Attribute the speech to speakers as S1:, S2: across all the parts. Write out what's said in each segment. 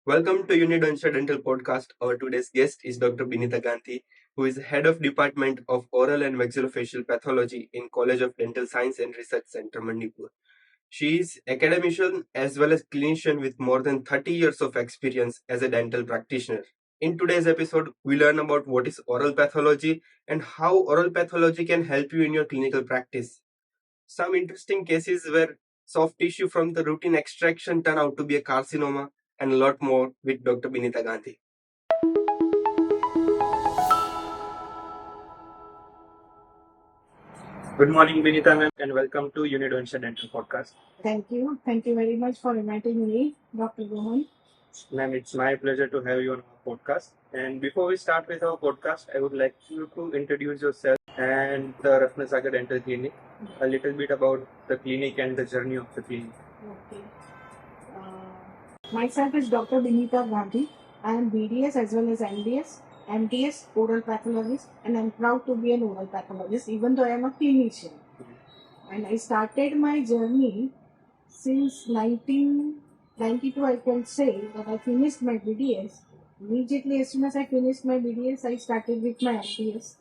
S1: Welcome to Unidontia Dental Podcast. Our today's guest is Dr. Binita Gandhi, who is Head of Department of Oral and Maxillofacial Pathology in College of Dental Science and Research Center, Manipur. She is academician as well as clinician with more than 30 years of experience as a dental practitioner. In today's episode, we learn about what is oral pathology and how oral pathology can help you in your clinical practice. Some interesting cases where soft tissue from the routine extraction turn out to be a carcinoma, and a lot more with Dr. Binita Gandhi. Good morning, Binita ma'am, and welcome to Unidontia Dental Podcast.
S2: Thank you. Thank you very much for inviting me, Dr. Rohan.
S1: Ma'am, it's my pleasure to have you on our podcast. And before we start with our podcast, I would like you to introduce yourself and the Ratnasagar Dental Clinic, a little bit about the clinic and the journey of the clinic.
S2: Okay. Myself is Dr. Binita Gandhi. I am BDS as well as MDS, oral pathologist, and I'm proud to be an oral pathologist, even though I am a clinician. And I started my journey since 1992. I can say that I finished my BDS. Immediately, as soon as I finished my BDS, I started with my MDS.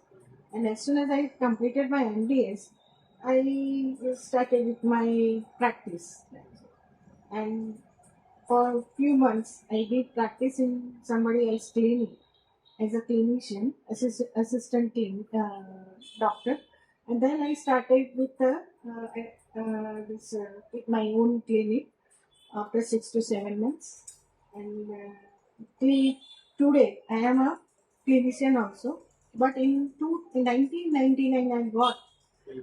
S2: And as soon as I completed my MDS, I started with my practice. And for a few months, I did practice in somebody else's clinic as a clinician, assistant doctor. And then I started with with my own clinic after 6 to 7 months. And today, I am a clinician also. But in 1999, I got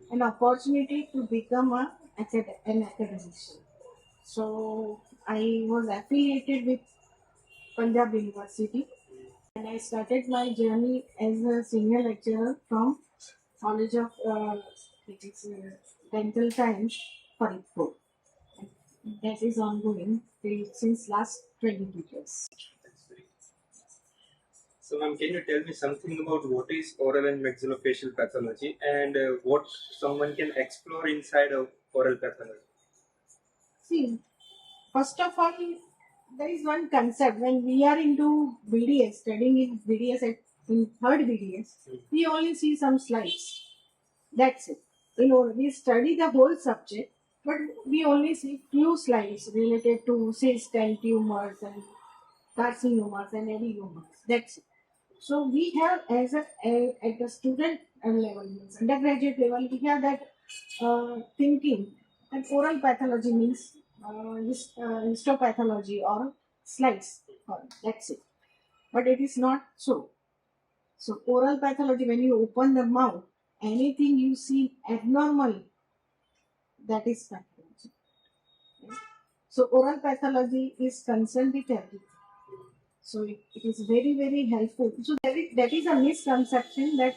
S2: an opportunity to become an academician. So I was affiliated with Punjab University, and I started my journey as a senior lecturer from College of Dental Science, Ep.4. That is ongoing since last 22 years.
S1: So, ma'am, can you tell me something about what is oral and maxillofacial pathology and what someone can explore inside of oral pathology?
S2: See, first of all, there is one concept when we are into BDS, studying in BDS in third BDS, we only see some slides. That's it. We study the whole subject, but we only see few slides related to cyst and tumors and carcinomas and adenomas. That's it. So we have at the student level, undergraduate level, we have that thinking that oral pathology means histopathology or slides. That's it. But it is not so. So oral pathology, when you open the mouth, anything you see abnormal, that is pathology. So oral pathology is concerned with everything. So it is very, very helpful. So that is a misconception that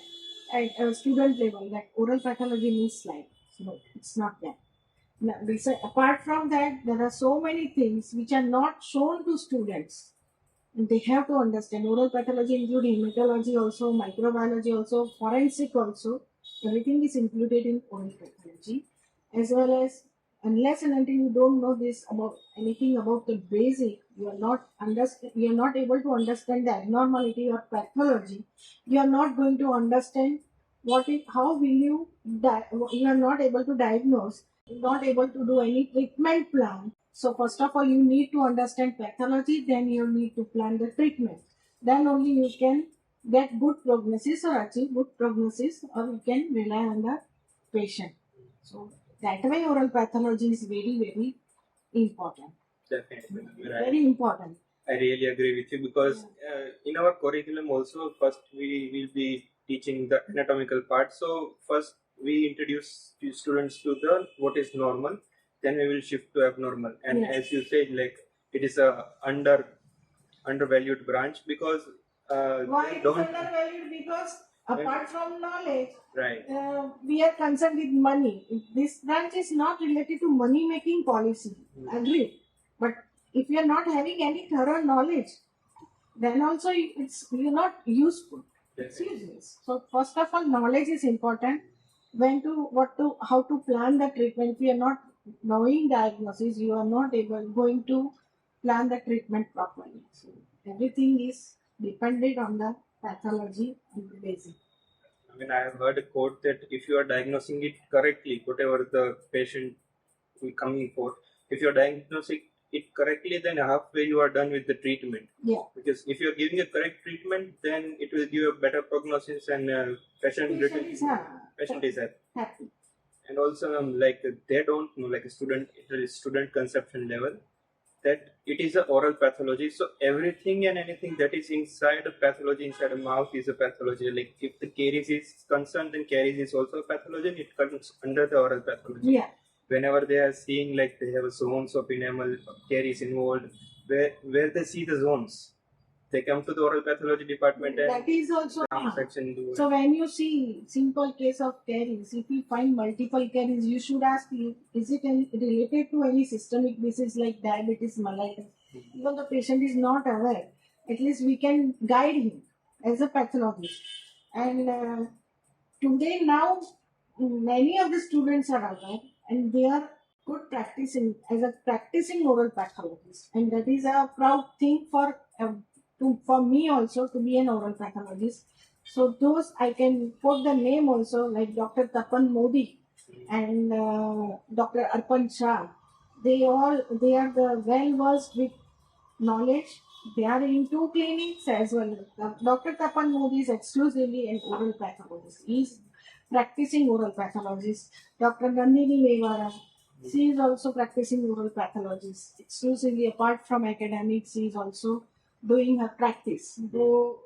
S2: at a student level that oral pathology means slide. No, it's not that. Now, apart from that, there are so many things which are not shown to students. And they have to understand oral pathology including hematology also, microbiology also, forensic also. Everything is included in oral pathology, as well as unless and until you don't know this about anything about the basic, you are not able to understand the abnormality or pathology. You are not going to understand how will you are not able to diagnose, not able to do any treatment plan. So first of all, you need to understand pathology, then you need to plan the treatment. Then only you can get good prognosis or achieve good prognosis, or you can rely on the patient. So that way oral pathology is very, very important.
S1: Definitely.
S2: Very important.
S1: I really agree with you because in our curriculum also, first we will be teaching the anatomical part. So first we introduce students to the what is normal, then we will shift to abnormal. And as you said, like it is a undervalued branch because
S2: why it is undervalued? Because apart from knowledge,
S1: right,
S2: we are concerned with money. This branch is not related to money making policy. Agree, but if you are not having any thorough knowledge, then also you're not useful. It's useless. So first of all, knowledge is important. How to plan the treatment. If you are not knowing diagnosis, you are not going to plan the treatment properly. So everything is dependent on the pathology and the basic.
S1: I mean, I have heard a quote that if you are diagnosing it correctly, whatever the patient will coming for, if you are diagnosing it correctly, then halfway you are done with the treatment.
S2: Yeah.
S1: Because if you are giving a correct treatment, then it will give a better prognosis and patient is
S2: happy.
S1: And also, like they don't know, like a student, it is student conception level, that it is a oral pathology. So everything and anything that is inside a pathology, inside a mouth, is a pathology. Like if the caries is concerned, then caries is also a pathology, and it comes under the oral pathology.
S2: Yeah.
S1: Whenever they are seeing like they have zones of enamel caries involved, where they see the zones, they come to the oral pathology department, and
S2: that is also so when you see simple case of caries, if you find multiple caries, you should ask, is it related to any systemic disease like diabetes mellitus? Even the patient is not aware, at least we can guide him as a pathologist. And today now many of the students are aware, and they are good practicing as a practicing oral pathologist, and that is a proud thing for me also to be an oral pathologist. So those I can put the name also, like Dr. Tapan Modi and Dr. Arpan Shah. They are the well versed with knowledge. They are into clinics as well. Dr. Tapan Modi is exclusively an oral pathologist. He is practicing oral pathologist. Dr. Gandhini Mewara, she is also practicing oral pathologist. Exclusively, apart from academics, she is also doing her practice. So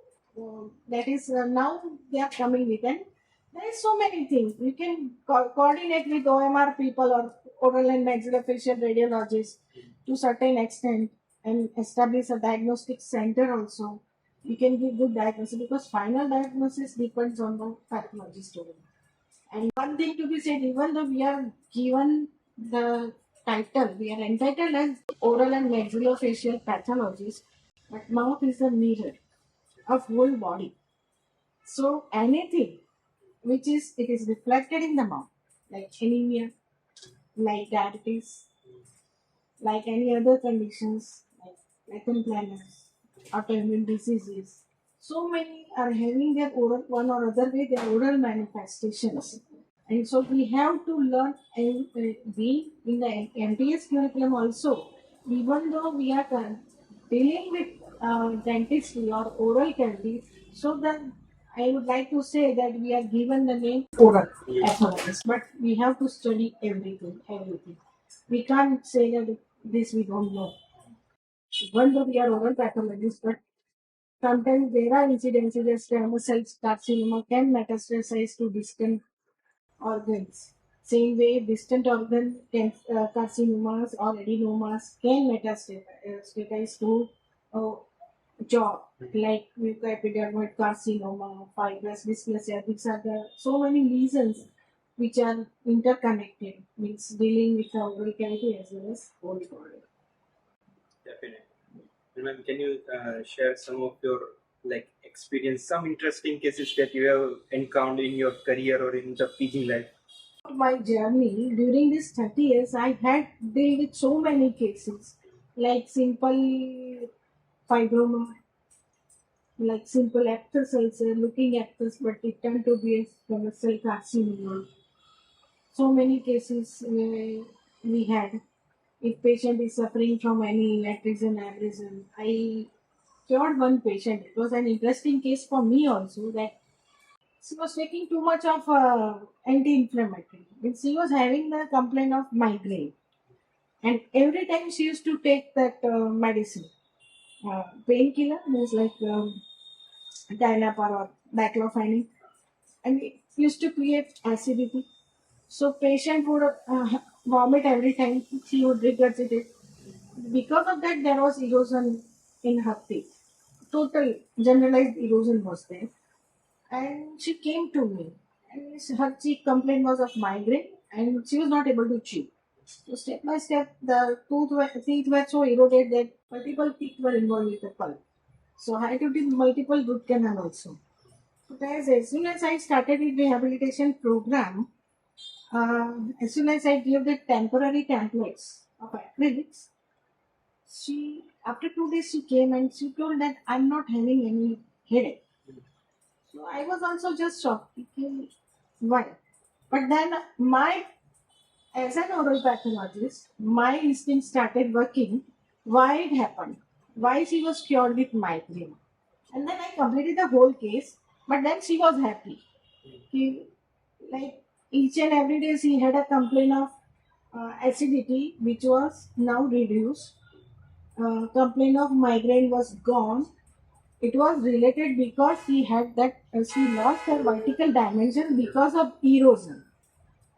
S2: that is now they are coming with, and there is so many things. You can coordinate with OMR people or oral and maxillofacial radiologists to certain extent, and establish a diagnostic center also. We can give good diagnosis, because final diagnosis depends on the pathology student. And one thing to be said, even though we are given the title, we are entitled as oral and maxillofacial pathologist, but mouth is the mirror of whole body. So anything which is it is reflected in the mouth, like anemia, like diabetes, like any other conditions, like lichen planus, autoimmune diseases. So many are having their oral, one or other way, their oral manifestations. And so we have to learn, and we in the MDS curriculum also, even though we are dealing with dentistry or oral cavities, so that I would like to say that we are given the name oral pathologist, but we have to study everything, everything. We can't say that this we don't know. Even though we are oral pathologists, but sometimes there are incidences as squamous cell carcinoma can metastasize to distant organs. Same way, distant organ carcinomas or adenomas can metastasize to uh, jaw, like mucoepidermoid carcinoma, fibrous dysplasia. These are the so many lesions which are interconnected, means dealing with the oral cavity as well as whole body. Definitely. And ma'am, can you share some of your like experience, some interesting cases that you have encountered in your career or in the teaching life? My journey during these 30 years, I had dealt with so many cases, like simple fibroma, like simple aphthous ulcer, looking aphthous, but it turned to be a squamous cell carcinoma. So many cases we had. If patient is suffering from any lateral abrasion, I cured one patient. It was an interesting case for me also, that she was taking too much of anti-inflammatory. She was having the complaint of migraine, and every time she used to take that medicine, painkiller, means like Dianapar or diclofenac, and it used to create acidity. So patient would vomit every time she would regurgitate. Because of that, there was erosion in her teeth. Total generalized erosion was there. And she came to me. And her cheek complaint was of migraine, and she was not able to chew. So step by step, the teeth were so eroded that multiple teeth were involved with the pulp. So I had to do multiple root canal also. So as soon as I started the rehabilitation program, as soon as I gave the temporary templates of acrylics, she after 2 days she came and she told that I'm not having any headache. So I was also just shocked. Okay, why? But then my as an oral pathologist, my instinct started working. Why it happened? Why she was cured with migraine? And then I completed the whole case. But then she was happy. He, like each and every day she had a complaint of acidity, which was now reduced. Complaint of migraine was gone. It was related because she had that she lost her vertical dimension because of erosion,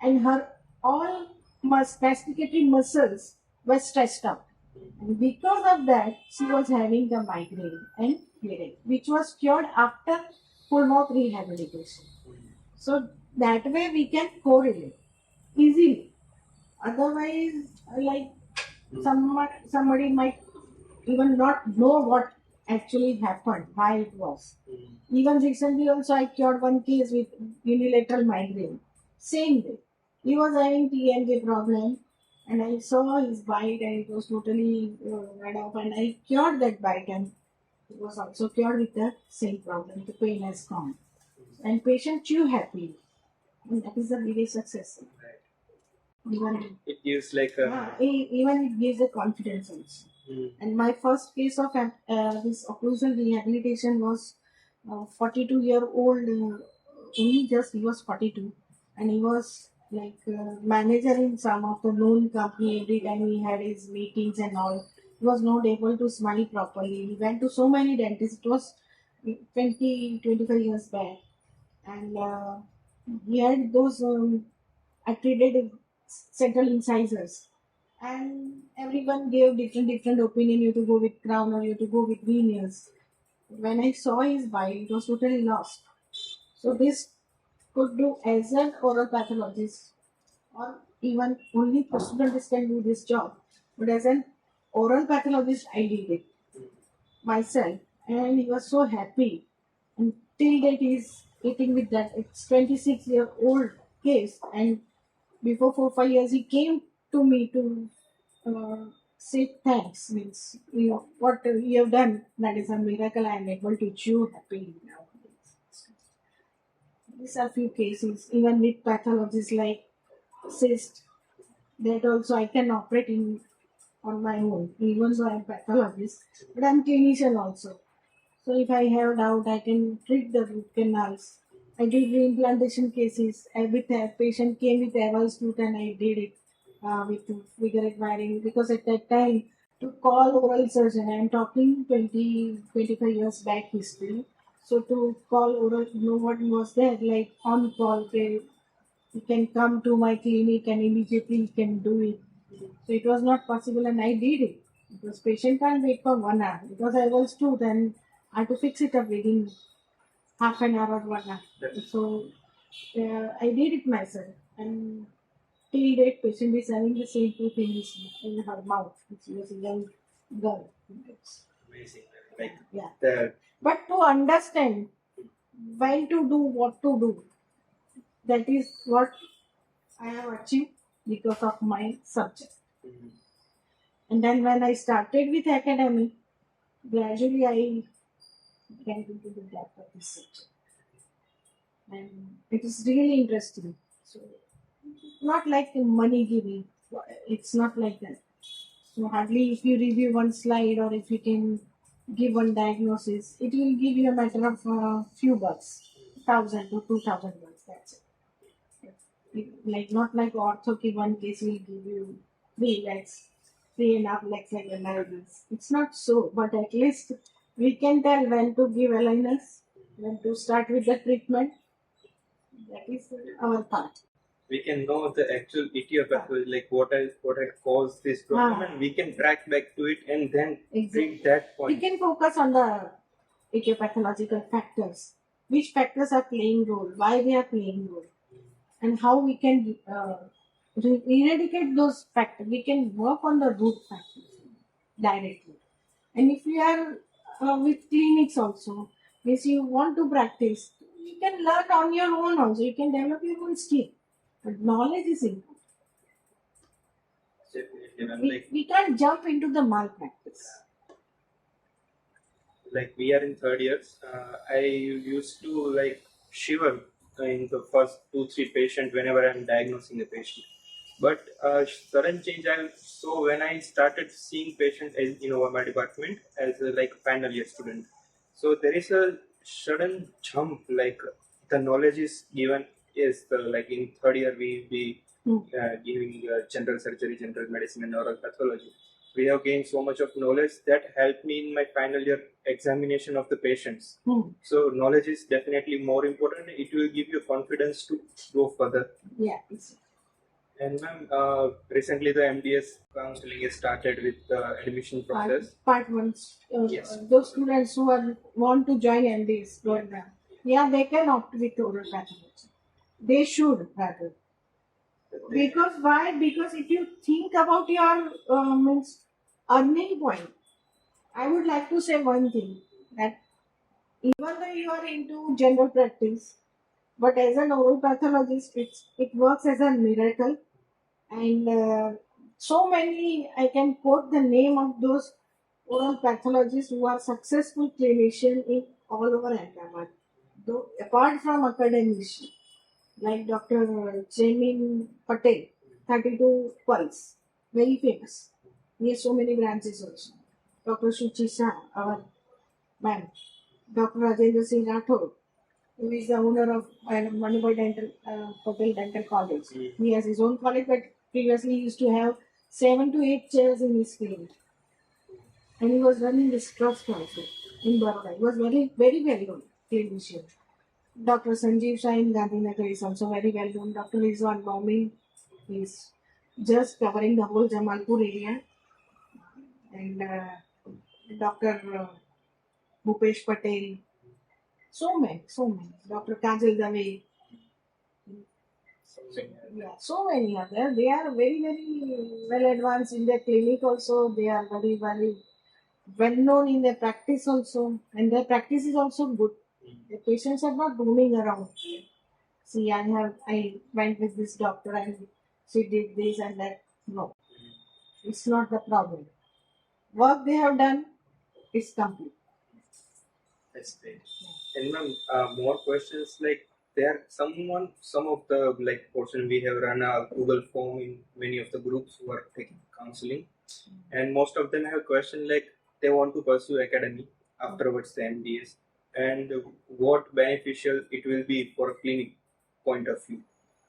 S2: and her all masticated muscles were stretched out. And because of that, she was having the migraine and headache, which was cured after full mouth rehabilitation. So that way we can correlate easily. Otherwise, like somebody might even not know what actually happened, why it was. Even recently also I cured one case with unilateral migraine. Same day. He was having TMJ problem and I saw his bite and it was totally red off and I cured that bite and it was also cured with the same problem. The pain has gone. And patient chew happy. And that is the biggest success. Even
S1: It gives like a
S2: yeah, even it gives a confidence also. And my first case of this occlusal rehabilitation was 42-year-old. Only just he was 42, and he was like manager in some of the known company. Every time he had his meetings and all, he was not able to smile properly. He went to so many dentists. It was 25 years back, and he had those accredited central incisors, and everyone gave different opinion. You to go with crown or you to go with veneers. When I saw his bite, it was totally lost. So this could do as an oral pathologist, or even only postodontist can do this job. But as an oral pathologist, I did it myself, and he was so happy. And till date, he's eating with that. It's 26-year-old case, and before 4 5 years, he came to me to say thanks. Means what you have done. That is a miracle. I am able to chew happily now. These are few cases. Even with pathologies like cyst, that also I can operate in on my own. Even though I am pathologist, but I am clinician also. So if I have doubt, I can treat the root canals. I did reimplantation cases. With a patient came with avulsed tooth and I did it with vigorous wiring because at that time to call oral surgeon, I am talking 20 25 years back history. So to call oral, nobody was there like on call. Okay, you can come to my clinic and immediately you can do it. So it was not possible and I did it. Because patient can't wait for 1 hour. Because I was too, then I had to fix it up within half an hour or 1 hour. So I did it myself. And till date, patient is having the same tooth in her mouth. She was a young girl.
S1: amazing. Like
S2: Yeah.
S1: the
S2: But to understand when to do, what to do, that is what I have achieved because of my subject. And then when I started with academy, gradually I went into the depth of this subject. And it is really interesting. So not like money giving. It's not like that. So hardly if you review one slide or if you can give one diagnosis, it will give you a matter of few bucks, 1,000 to 2,000 bucks. That's it. Like not like ortho ki one case will give you 3 lakhs, 3.5 lakhs like aligners. It's not so, but at least we can tell when to give aligners, when to start with the treatment. That is our part.
S1: we can know the actual etiopathy, like what had caused this problem, and we can track back to it and then treat that
S2: We
S1: point.
S2: can focus on the etiological factors. Which factors are playing role? Why they are playing role? And how we can eradicate those factors. We can work on the root factors directly. And if you are with clinics also, if you want to practice, you can learn on your own also. You can develop your own skill. But knowledge is important.
S1: Definitely, ma'am.
S2: We can't jump into the malpractice.
S1: Like we are in third years. I used to like shiver in the first 2 3 patient whenever I'm diagnosing a patient. But sudden change I saw when I started seeing patients in my department as a, like final year student. So there is a sudden jump. Like the knowledge is given. Is the like in third year we be giving general surgery, general medicine, and oral pathology. We have gained so much of knowledge that helped me in my final year examination of the patients. So knowledge is definitely more important. It will give you confidence to go further.
S2: Yeah.
S1: And ma'am, recently the MDS counseling is started with the admission process.
S2: Part one.
S1: Yes.
S2: Those students who want to join MDS program, yeah, they can opt with oral pathology. They should rather. Because why? Because if you think about your means earning point, I would like to say one thing, that even though you are into general practice, but as an oral pathologist, it works as a miracle. And so many, I can quote the name of those oral pathologists who are successful clinicians in all over Hyderabad. Though apart from academicians, like Dr. Jamin Patel, 32 Pulse, very famous. He has so many branches also. Dr. Shuchi Shah, our man. Dr. Rajendra Singh Rathod, who is the owner of Manipur Dental Patel Dental College. He has his own college, but previously he used to have 7 to 8 chairs in his clinic. And he was running this trust also in Baroda. He was very, very well known clinician. Dr. Sanjeev Shah in Gandhinagar is also very well known. Dr. Rizwan Bombay is just covering the whole Jamalpur area. And Dr. Bhupesh Patel. So many. Dr. Kajal Dave. So many are there. They are very, very well advanced in their clinic also. They are very, very well known in their practice also. And their practice is also good. The patients are not roaming around. See, I went with this doctor and she did this and that. No, it's not the problem. Work they have done is complete. That's great. And ma'am, more questions like some of the like portion we have run a Google form in many of the groups who are taking counseling, and most of them have question like they want to pursue academy afterwards the MDS, and what beneficial it will be for a clinic point of view.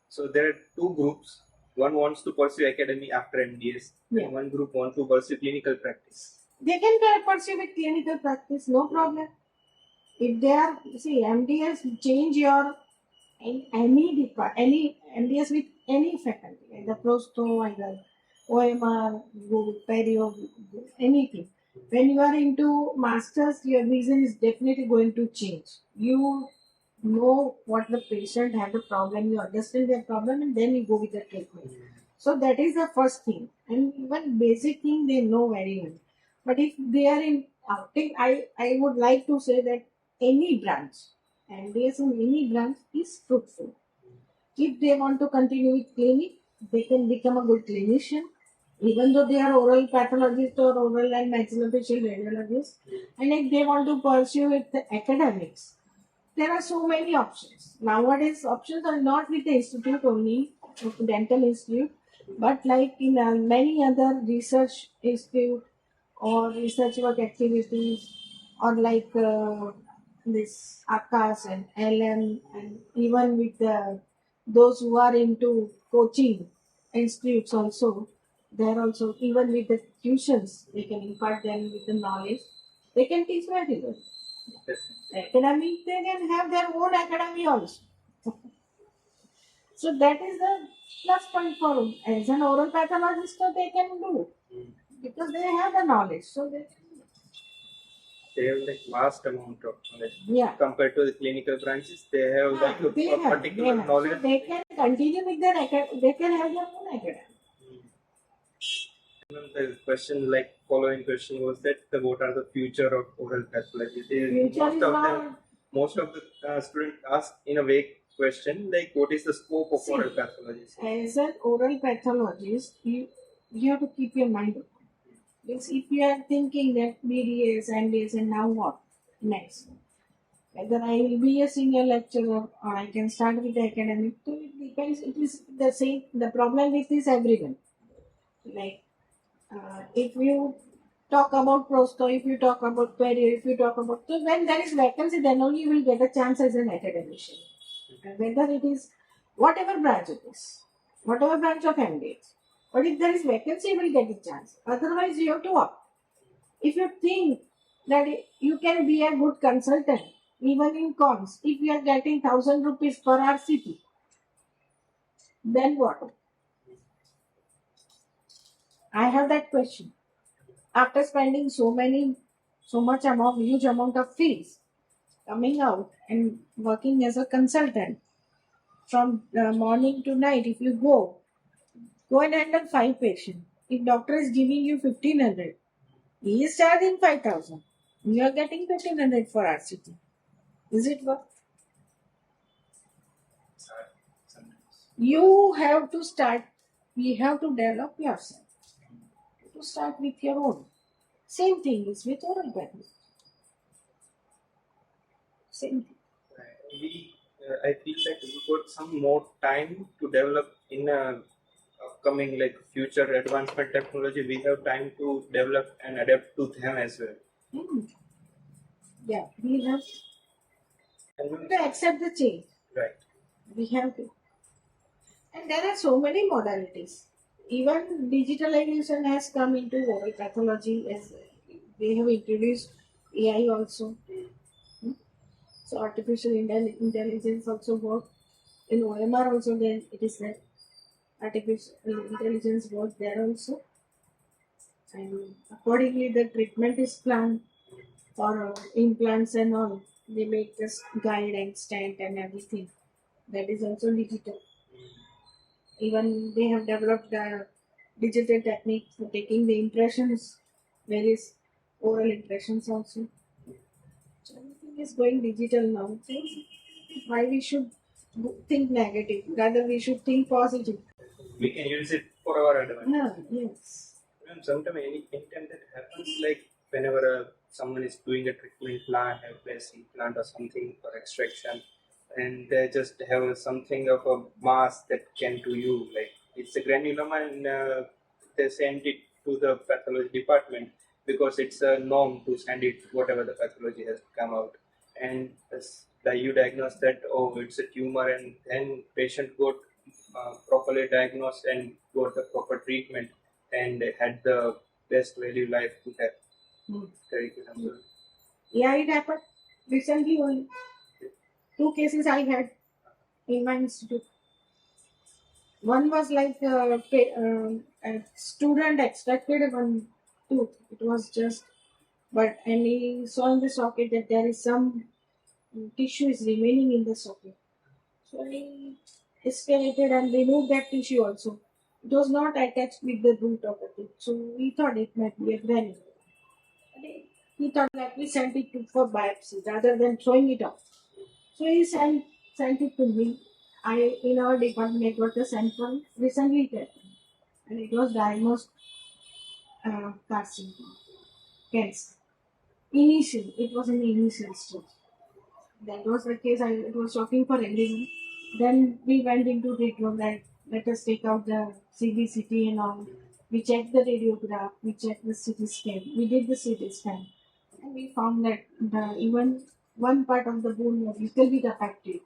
S2: So there are two groups. One wants to pursue academy after MDS, and one group wants to pursue clinical practice. They can pursue with clinical practice, no problem. If they are, see, MDS change your any MDS with any faculty, either Prosto, either OMR, go with Perio, anything. When you are into masters, your vision is definitely going to change. You know what the patient have the problem, you understand their problem, and then you go with the treatment. So that is the first thing, and even basic thing they know very well. But if they are in outing, I would like to say that any branch, MDS in any branch is fruitful. If they want to continue with clinic, they can become a good clinician, even though they are oral pathologist or oral and maxillofacial radiologist. And if they want to pursue with the academics, there are so many options. Nowadays, options are not with the institute only, dental institute, but like in many other research institute or research work activities, or like this ACAS and LM, and even with those who are into coaching institutes also, there also, even with the tuitions, they can impart them with the knowledge. They can teach very well. Academy, they can have their own academy also. So that is the plus point for as an oral pathologist, so they can do because they have the knowledge. So they have like vast amount of knowledge. Yeah. Compared to the clinical branches, they have like a particular knowledge. So they can continue with their they can have their own academy. The question, like following question, was that what are the future of oral pathology? Most of the students ask in a vague question like, what is the scope of oral pathology? As an oral pathologist, You have to keep your mind open. Because if you are thinking that BDS, MDS, and now what next? Whether I will be a senior lecturer or I can start with the academic, so it depends. It is the same. The problem with this everyone. Like if you talk about Prosto, if you talk about career, if you talk about, so when there is vacancy, then only you will get a chance as an academician. And whether it is whatever branch it is, whatever branch of MBA. But if there is vacancy, you will get a chance. Otherwise, you have to opt. If you think that you can be a good consultant, even in cons, if you are getting 1,000 rupees per RCP, then what? I have that question. After spending so much amount, huge amount of fees, coming out and working as a consultant from morning to night, if you go and handle 5 patients. If doctor is giving you 1,500, he is charging 5,000. You are getting 1,500 for RCT. Is it worth? You have to start. You have to develop yourself. To start with your own. Same thing is with oral pathology. Same thing.
S1: I feel that we got some more time to develop in upcoming like future advancement technology. We have time to develop and adapt to them as well.
S2: Yeah, we have to accept the change.
S1: Right.
S2: We have to. And there are so many modalities. Even digitalization has come into oral pathology as they have introduced AI also. So artificial intelligence also work. In OMR also then it is there. Artificial intelligence work there also. And accordingly the treatment is planned for implants and all. They make this guide and stent and everything. That is also digital. Even they have developed a digital technique for taking the impressions, various oral impressions also. So everything is going digital now. So why we should think negative? Rather, we should think positive.
S1: We can use it for our advantage.
S2: Yeah, yes.
S1: Sometimes anytime that happens, like whenever someone is doing a treatment plan, a place implant or something for extraction, and they just have something of a mass that can do you, like it's a granuloma, and they send it to the pathology department because it's a norm to send it whatever the pathology has come out, and you diagnose that it's a tumor, and then patient got properly diagnosed and got the proper treatment and had the best value life to have. Curriculum.
S2: Yeah, it happened recently only. 2 cases I had in my institute. One was like a student extracted one tooth. It was just, but and he saw in the socket that there is some tissue is remaining in the socket. So he escalated and removed that tissue also. It was not attached with the root of the tooth. So we thought it might be a granule. He thought that we sent it for biopsy rather than throwing it out. So he sent it to me. In our department got the sample recently taken, and it was diagnosed carcinoma, cancer. Initial, it was in the initial stage. That was the case. It was shocking for everyone. Then we went into treatment that let us take out the CBCT and all. We checked the radiograph, we checked the CT scan, we did the CT scan, and we found that even one part of the bone was little bit affected.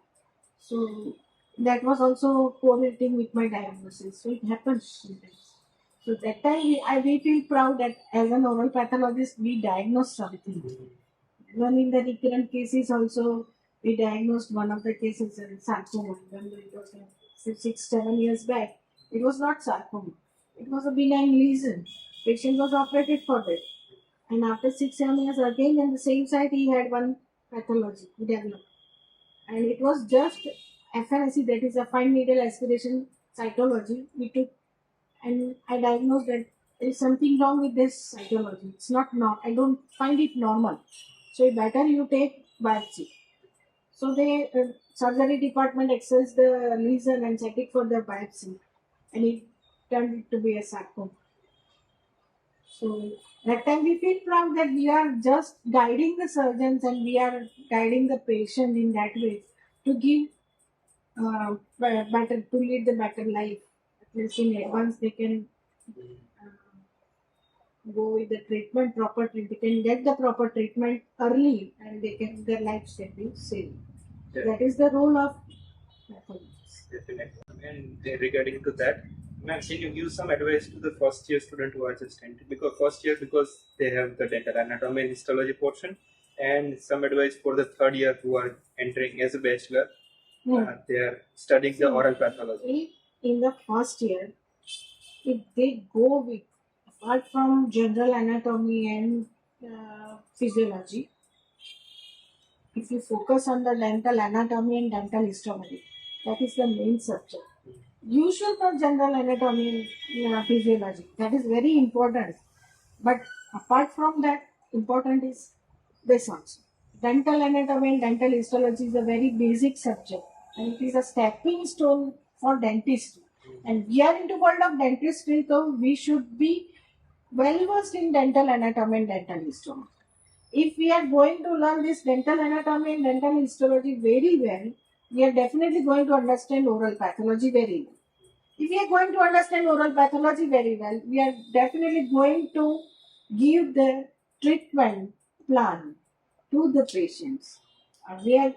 S2: So that was also correlating with my diagnosis. So it happens sometimes. So that time we feel proud that as an oral pathologist we diagnosed something. Even in the recurrent cases also we diagnosed one of the cases in sarcoma. When it was 6-7 years back, it was not sarcoma. It was a benign lesion. Patient was operated for that. And after 6-7 years again on the same site he had one pathology developed. And it was just FNSC, that is a fine needle aspiration cytology. We took and I diagnosed that there is something wrong with this cytology. It's not I don't find it normal. So better you take biopsy. So the surgery department accessed the lesion and checked it for the biopsy, and it turned it to be a sarcoma. So that time we feel proud that we are just guiding the surgeons and we are guiding the patient in that way to give better, to lead the better life. At least in advance they can go with the treatment proper. They can get the proper treatment early and they can their lives can be saved.
S1: Yeah.
S2: That is the role of pathologists.
S1: Definitely. And regarding to that, ma'am, can you give some advice to the first year student who are just entering? Because first year, because they have the dental anatomy and histology portion, and some advice for the third year who are entering as a bachelor. They are studying the oral pathology.
S2: In the first year, if they go with, apart from general anatomy and physiology, if you focus on the dental anatomy and dental histology, that is the main subject. You should know general anatomy and physiology. That is very important. But apart from that, important is this also. Dental anatomy and dental histology is a very basic subject, and it is a stepping stone for dentistry. And we are into world of dentistry, so we should be well versed in dental anatomy and dental histology. If we are going to learn this dental anatomy and dental histology very well, we are definitely going to understand oral pathology very well. If we are going to understand oral pathology very well, we are definitely going to give the treatment plan to the patients. We are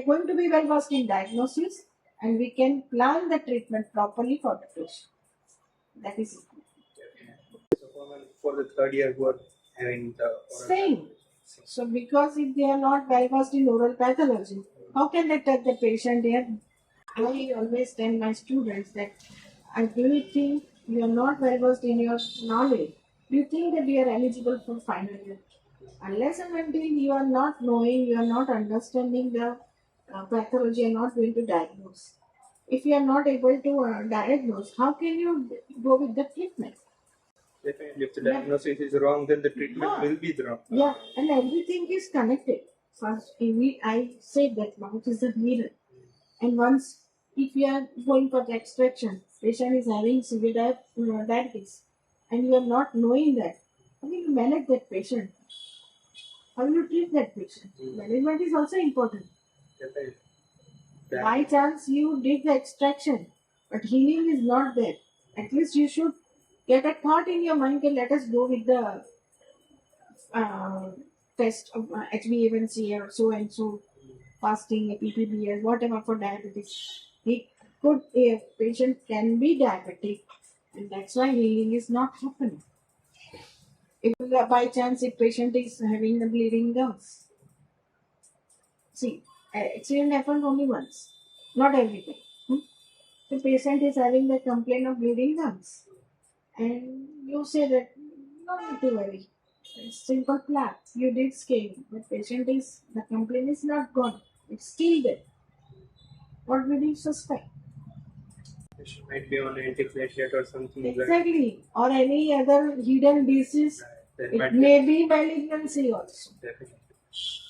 S2: going to be well versed in diagnosis and we can plan the treatment properly for the patient. That is it.
S1: So for the third year who are having the oral
S2: Same. So because if they are not well versed in oral pathology, how can they touch the patient there? I always tell my students that I really think you are not well versed in your knowledge. Do you think that you are eligible for final year? Unless and until you are not knowing, you are not understanding the pathology, you are not going to diagnose. If you are not able to diagnose, how can you go with the treatment?
S1: Definitely, if the diagnosis is wrong, then the treatment will be wrong.
S2: Yeah, and everything is connected. First, I said that mouth is a mirror. And once, if you are going for the extraction, patient is having severe diabetes, and you are not knowing that, how will you manage that patient? How will you treat that patient? Management is also important.
S1: Definitely.
S2: By chance, you did the extraction, but healing is not there. At least you should get a thought in your mind, let us go with the test of HbA1c or so and so, fasting, PPBS, whatever for diabetes. A patient can be diabetic, and that's why healing is not happening. If by chance if patient is having the bleeding gums, see, accident happens only once, not every time. The patient is having the complaint of bleeding gums, and you say that no need to worry. It's simple plaque. You did scaling, but the complaint is not gone. It's still there. What will you suspect?
S1: Patient might be on antiplatelet or something.
S2: Exactly. Or any other hidden disease. It may be malignancy also.
S1: Definitely.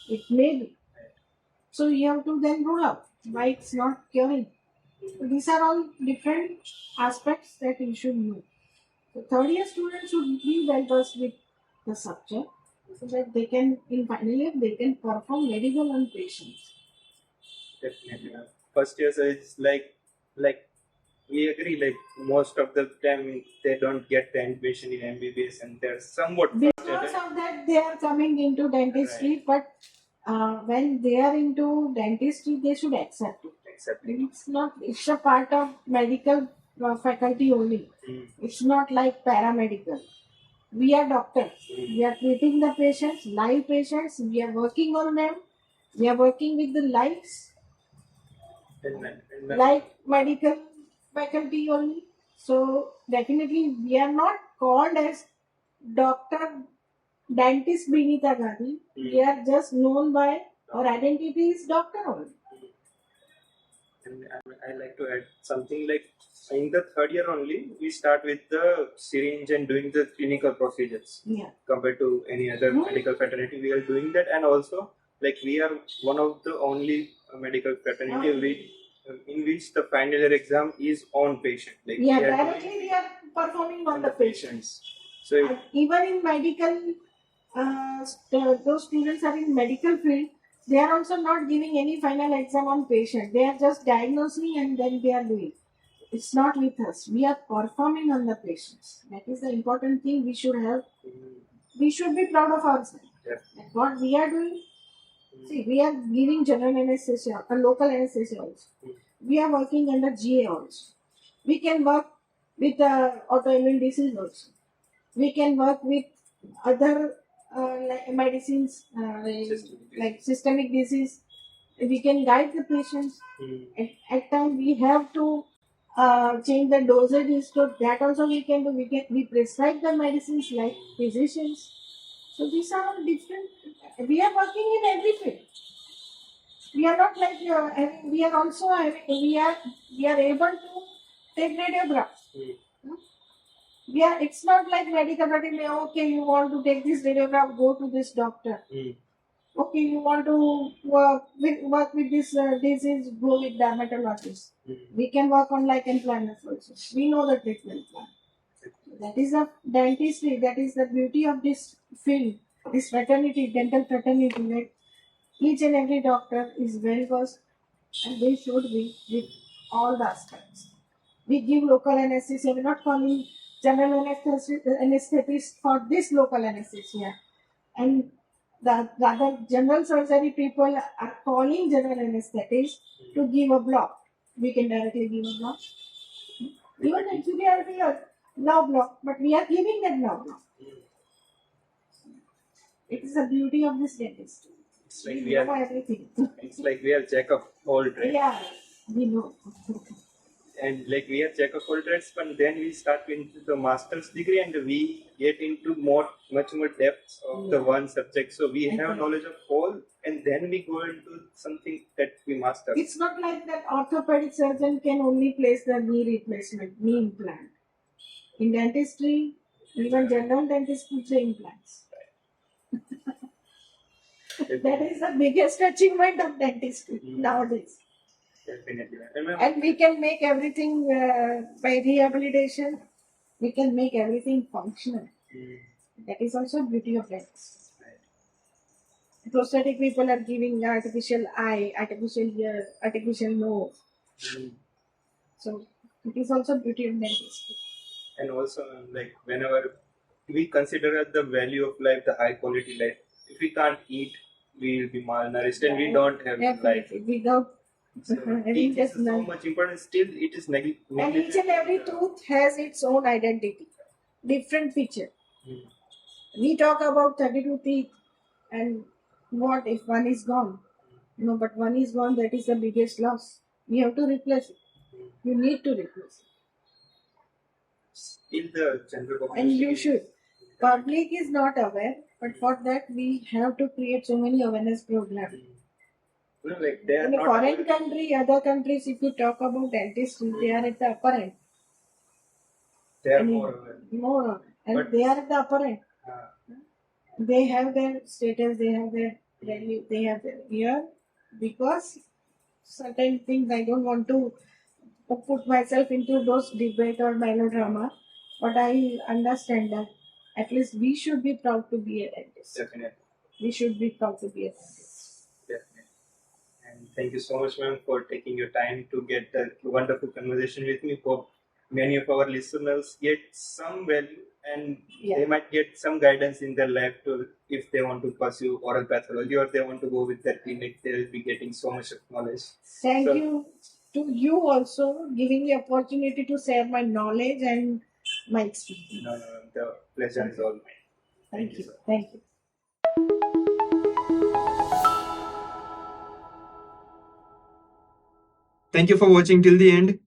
S2: It may be. So you have to then rule out why it's not curing. So these are all different aspects that you should know. So third year students should be well versed with the subject so that they can, in final year, they can perform very well on patients.
S1: Definitely. First year is like we agree, like most of the time they don't get the admission in MBBS and they're somewhat
S2: because of that they are coming into dentistry, right. But when they are into dentistry they should accept it. It's a part of medical faculty only. It's not like paramedical. We are doctors. We are treating the patients, live patients. We are working on them. We are working with the lives, like medical faculty only. So definitely we are not called as Doctor Dentist Binita Gandhi. We are just known by our identity is doctor only.
S1: And I like to add something like in the third year only we start with the syringe and doing the clinical procedures.
S2: Yeah.
S1: Compared to any other medical fraternity, we are doing that, and also like we are one of the only medical fraternity in which the final year exam is on patient. Like
S2: directly we are performing on the patients.
S1: So
S2: even in medical, those students are in medical field. They are also not giving any final exam on patient. They are just diagnosing and then they are doing. It's not with us. We are performing on the patients. That is the important thing we should have. We should be proud of ourselves. And what we are doing, see, we are giving general anesthesia, a local anesthesia also. We are working under GA also. We can work with autoimmune disease also. We can work with other like medicines, like systemic disease. We can guide the patients. At times we have to change the dosages. So that also we can do. We prescribe the medicines like physicians. So these are all different. We are working in every field. We are not like we are also we are able to take radiographs. Yeah, it's not like medical writing. Okay, you want to take this radiograph, go to this doctor. Okay, you want to work with this disease, go with dermatologist. We can work on lichen planus also. We know the treatment plan. That is the dentistry. That is the beauty of this field, this fraternity, dental fraternity. That each and every doctor is well versed, and they should be with all the aspects. We give local anesthesia. We're not calling general anesthetist for this local anesthesia. And the rather general surgery people are calling general anesthetist to give a block. We can directly give a block. Even actually we are now block, but we are giving that now block. It is the beauty of this dentistry.
S1: It's like we are everything. It's like we are jack of all trades.
S2: Yeah, we know.
S1: And like we are jack of all trades, but then we start into the master's degree and we get into much more depth of the one subject. So we have knowledge of all, and then we go into something that we master.
S2: It's not like that orthopedic surgeon can only place the knee replacement, knee implant. In dentistry, even general dentists put the implants. That is the biggest achievement of dentistry nowadays.
S1: Definitely.
S2: And we can make everything by rehabilitation. We can make everything functional. That is also beauty of dentistry. Prosthetic people are giving artificial eye, artificial ear, artificial nose. So it is also beauty of dentistry.
S1: And also, like whenever we consider the value of life, the high quality life, if we can't eat, we will be malnourished, and we don't have life.
S2: Without
S1: so it is so much important. Still, it is neglected.
S2: And each and every tooth has its own identity, different feature. We talk about 32 teeth, and what if one is gone? No, but one is gone, that is the biggest loss. We have to replace it. You need to replace it.
S1: Still, the general population.
S2: And you should. Public is not aware, but for that we have to create so many awareness programs.
S1: Like they are
S2: in a foreign country, other countries, if you talk about dentistry, they are at the upper end.
S1: They are more
S2: aware. And but they are at the upper end. They have their status, they have their value, they have their here, because certain things I don't want to put myself into those debate or melodrama, but I understand that at least we should be proud to be a dentist.
S1: Definitely.
S2: We should be proud to be a dentist.
S1: Definitely. And thank you so much, ma'am, for taking your time to get a wonderful conversation with me. Hope many of our listeners get some value, and they might get some guidance in their life to, if they want to pursue oral pathology or they want to go with their clinic, they will be getting so much of knowledge.
S2: Thank you to you also giving the opportunity to share my knowledge and my experience.
S1: No, the pleasure is all mine.
S2: Thank you. Thank you.
S1: Thank you for watching till the end.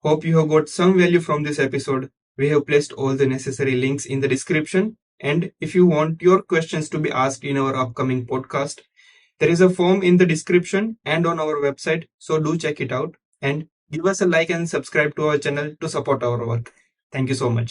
S1: Hope you have got some value from this episode. We have placed all the necessary links in the description. And if you want your questions to be asked in our upcoming podcast, there is a form in the description and on our website. So do check it out and give us a like and subscribe to our channel to support our work. Thank you so much.